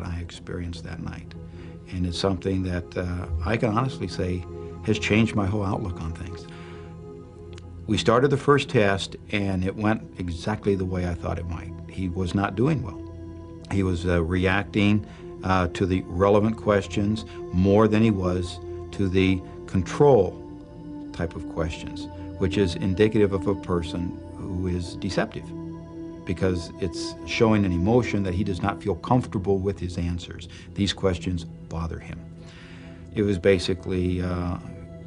I experienced that night. And it's something that I can honestly say has changed my whole outlook on things. We started the first test, and it went exactly the way I thought it might. He was not doing well. He was reacting to the relevant questions more than he was to the control type of questions, which is indicative of a person who is deceptive, because it's showing an emotion that he does not feel comfortable with his answers. These questions bother him. It was basically,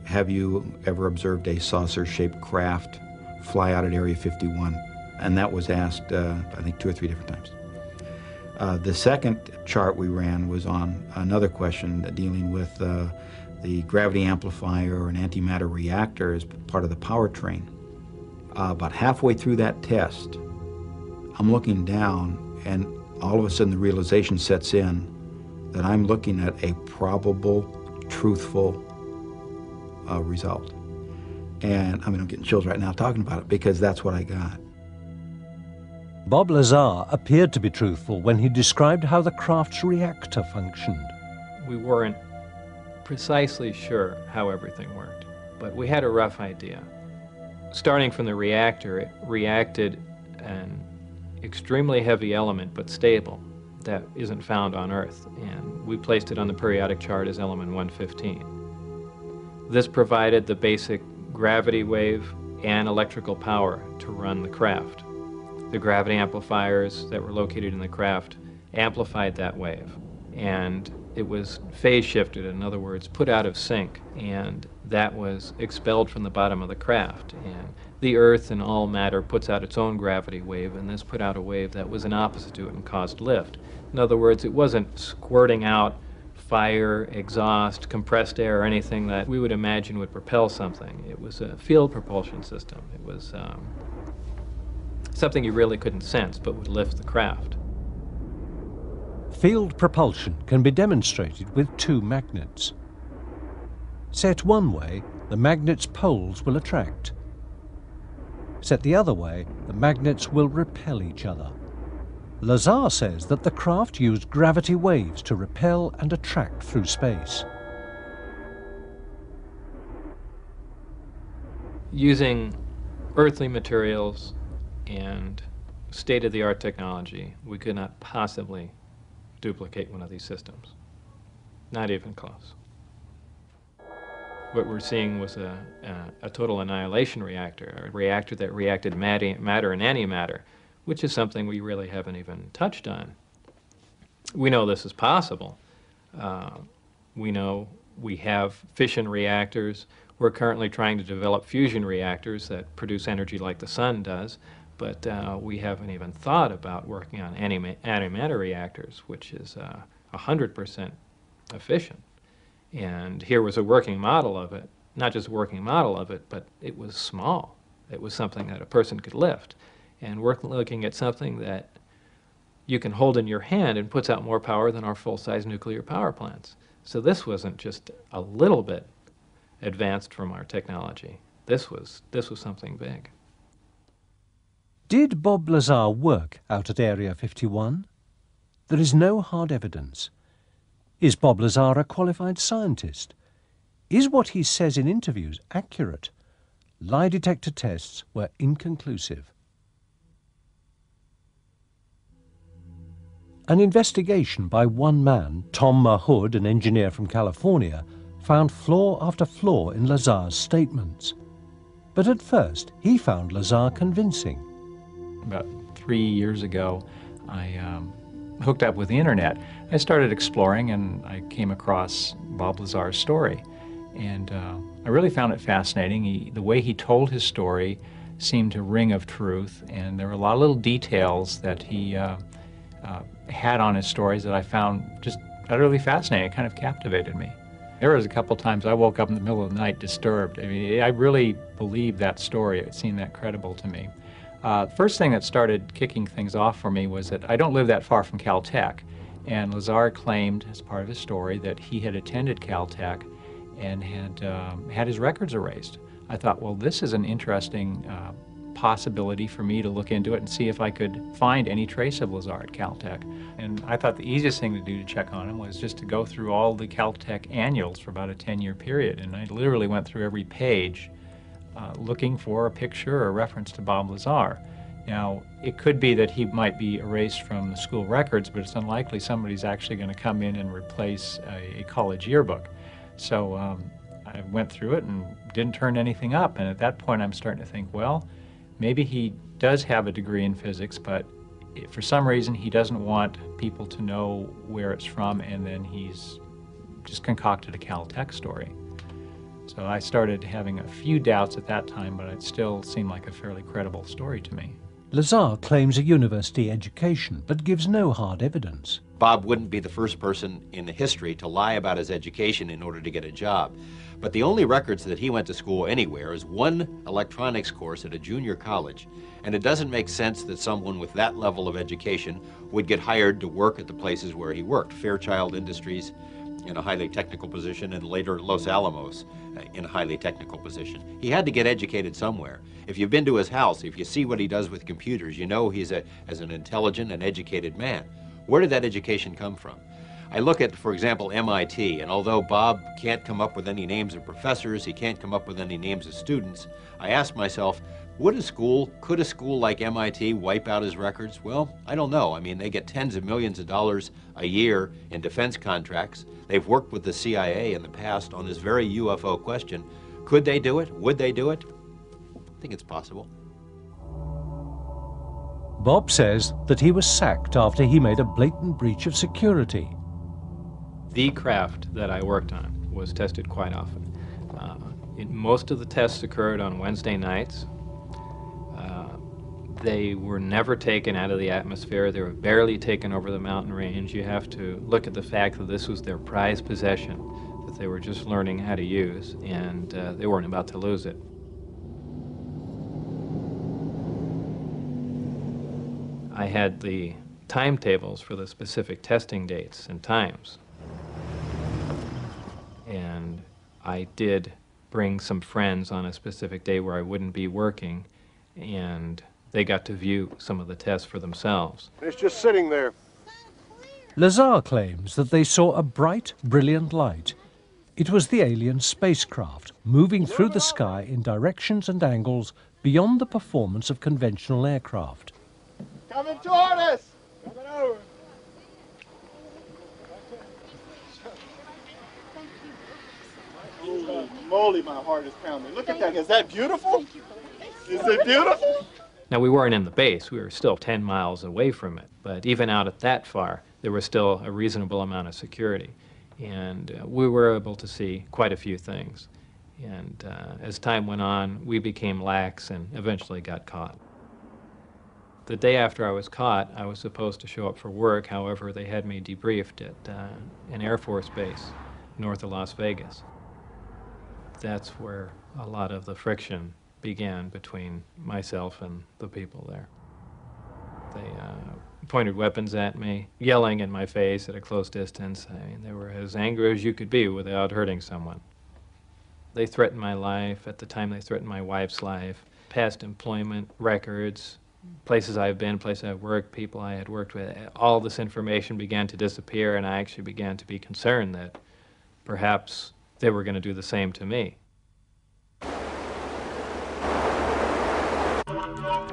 have you ever observed a saucer-shaped craft fly out at Area 51? And that was asked, I think, 2 or 3 different times. The second chart we ran was on another question dealing with the gravity amplifier or an antimatter reactor as part of the powertrain. About halfway through that test, I'm looking down, and all of a sudden the realization sets in that I'm looking at a probable, truthful result. And I mean, I'm getting chills right now talking about it, because that's what I got. Bob Lazar appeared to be truthful when he described how the craft's reactor functioned. We weren't precisely sure how everything worked, but we had a rough idea. Starting from the reactor, it reacted an extremely heavy element, but stable, that isn't found on Earth, and we placed it on the periodic chart as element 115. This provided the basic gravity wave and electrical power to run the craft. The gravity amplifiers that were located in the craft amplified that wave, and it was phase shifted, in other words, put out of sync, and that was expelled from the bottom of the craft. And the Earth and all matter puts out its own gravity wave, and this put out a wave that was an opposite to it and caused lift. In other words, it wasn't squirting out fire, exhaust, compressed air, or anything that we would imagine would propel something. It was a field propulsion system. It was something you really couldn't sense, but would lift the craft. Field propulsion can be demonstrated with 2 magnets. Set one way, the magnet's poles will attract. Set the other way, the magnets will repel each other. Lazar says that the craft used gravity waves to repel and attract through space. Using earthly materials and state-of-the-art technology, we could not possibly duplicate one of these systems. Not even close. What we're seeing was a total annihilation reactor, a reactor that reacted matter and antimatter, which is something we really haven't even touched on. We know this is possible. We know we have fission reactors. We're currently trying to develop fusion reactors that produce energy like the sun does, but we haven't even thought about working on antimatter reactors, which is 100% efficient. And here was a working model of it, not just a working model of it, but it was small. It was something that a person could lift. And we're looking at something that you can hold in your hand and puts out more power than our full-size nuclear power plants. So this wasn't just a little bit advanced from our technology. This was something big. Did Bob Lazar work out at Area 51? There is no hard evidence. Is Bob Lazar a qualified scientist? Is what he says in interviews accurate? Lie detector tests were inconclusive. An investigation by one man, Tom Mahood, an engineer from California, found flaw after flaw in Lazar's statements. But at first, he found Lazar convincing. About 3 years ago, I hooked up with the internet. I started exploring, and I came across Bob Lazar's story. And I really found it fascinating. The way he told his story seemed to ring of truth, and there were a lot of little details that he had on his stories that I found just utterly fascinating. It kind of captivated me. There was a couple times I woke up in the middle of the night disturbed. I mean, I really believed that story. It seemed that credible to me. The first thing that started kicking things off for me was that I don't live that far from Caltech, and Lazar claimed as part of his story that he had attended Caltech and had his records erased. I thought, well, this is an interesting possibility for me to look into it and see if I could find any trace of Lazar at Caltech. And I thought the easiest thing to do to check on him was just to go through all the Caltech annuals for about a 10-year period. And I literally went through every page looking for a picture or a reference to Bob Lazar. Now, it could be that he might be erased from the school records, but it's unlikely somebody's actually going to come in and replace a college yearbook. So I went through it and didn't turn anything up. And at that point, I'm starting to think, well, maybe he does have a degree in physics, but for some reason, he doesn't want people to know where it's from, and then he's just concocted a Caltech story. So I started having a few doubts at that time, but it still seemed like a fairly credible story to me. Lazar claims a university education, but gives no hard evidence. Bob wouldn't be the first person in history to lie about his education in order to get a job. But the only records that he went to school anywhere is one electronics course at a junior college. And it doesn't make sense that someone with that level of education would get hired to work at the places where he worked. Fairchild Industries in a highly technical position, and later Los Alamos in a highly technical position. He had to get educated somewhere. If you've been to his house, if you see what he does with computers, you know he's as an intelligent and educated man. Where did that education come from? I look at, for example, MIT, and although Bob can't come up with any names of professors, he can't come up with any names of students, I ask myself, could a school like MIT wipe out his records? Well, I don't know. I mean, they get tens of millions of dollars a year in defense contracts. They've worked with the CIA in the past on this very UFO question. Could they do it? Would they do it? I think it's possible. Bob says that he was sacked after he made a blatant breach of security. The craft that I worked on was tested quite often. Most of the tests occurred on Wednesday nights. They were never taken out of the atmosphere. They were barely taken over the mountain range. You have to look at the fact that this was their prized possession, that they were just learning how to use, and they weren't about to lose it. I had the timetables for the specific testing dates and times. And I did bring some friends on a specific day where I wouldn't be working, and they got to view some of the tests for themselves. It's just sitting there. Lazar claims that they saw a bright, brilliant light. It was the alien spacecraft moving through the sky in directions and angles beyond the performance of conventional aircraft. Coming toward us! Coming over. Holy moly, my heart is pounding. Look at that. Is that beautiful? Is it beautiful? Now, we weren't in the base. We were still 10 miles away from it. But even out at that far, there was still a reasonable amount of security. And we were able to see quite a few things. And as time went on, we became lax and eventually got caught. The day after I was caught, I was supposed to show up for work. However, they had me debriefed at an Air Force base north of Las Vegas. That's where a lot of the friction began between myself and the people there. They pointed weapons at me, yelling in my face at a close distance. I mean, they were as angry as you could be without hurting someone. They threatened my life. At the time, they threatened my wife's life, past employment records, places I've been, places I've worked, people I had worked with. All this information began to disappear, and I actually began to be concerned that perhaps they were going to do the same to me.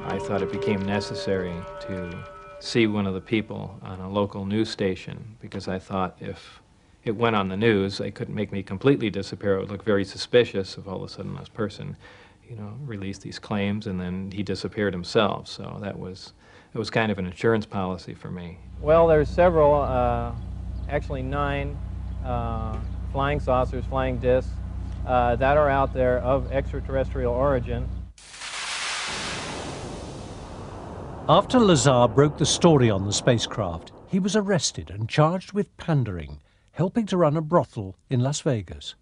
I thought it became necessary to see one of the people on a local news station, because I thought if it went on the news, they couldn't make me completely disappear. It would look very suspicious if all of a sudden this person, you know, released these claims and then he disappeared himself. So it was kind of an insurance policy for me. Well, there's several, actually 9 flying saucers, flying discs that are out there of extraterrestrial origin. After Lazar broke the story on the spacecraft, he was arrested and charged with pandering, helping to run a brothel in Las Vegas.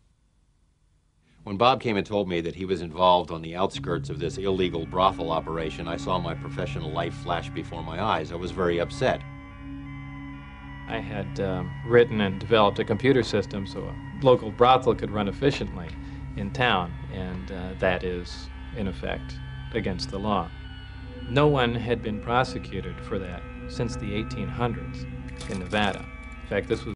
When Bob came and told me that he was involved on the outskirts of this illegal brothel operation, I saw my professional life flash before my eyes. I was very upset. I had written and developed a computer system so a local brothel could run efficiently in town, and that is, in effect, against the law. No one had been prosecuted for that since the 1800s in Nevada. In fact, this was